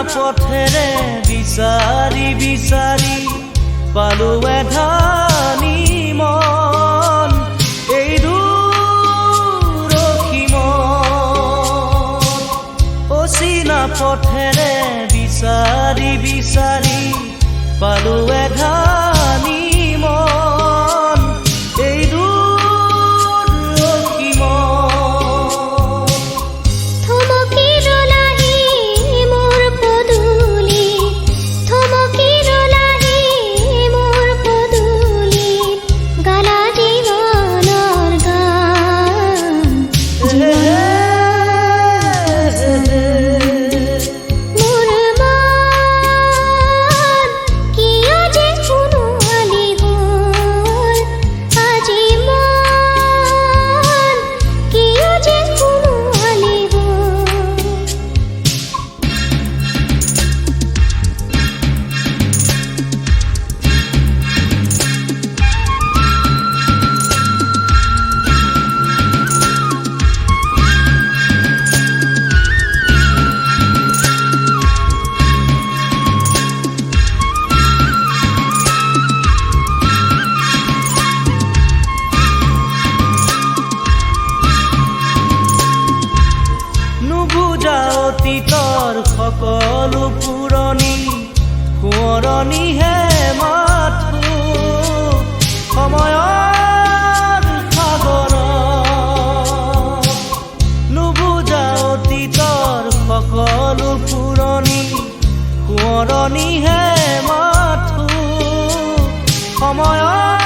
পথেৰে বিচাৰি বিচাৰি পালো এধানি মন এই দুৰখি মন অচিনা পথেৰে বিচাৰি বিচাৰি পালো এধানি মন এই দুৰখি মন থমকি ৰলাহি মোৰ পদূলি থমকি ৰলাহি মোৰ পদূলি গালা জীৱনৰ গান মোৰ মান কিয় যে কোনোৱালি হ'ল আজি মান কিয় যে কোনোৱালি হ'ল নুবুজা অতীতৰ সকলো পুৰণি সোঁৱৰণিহে মাথো সময়ৰ সাগৰত নুবুজা অতীতৰ সকলো পুৰণি সোঁৱৰণিহে মাথো সময়ৰ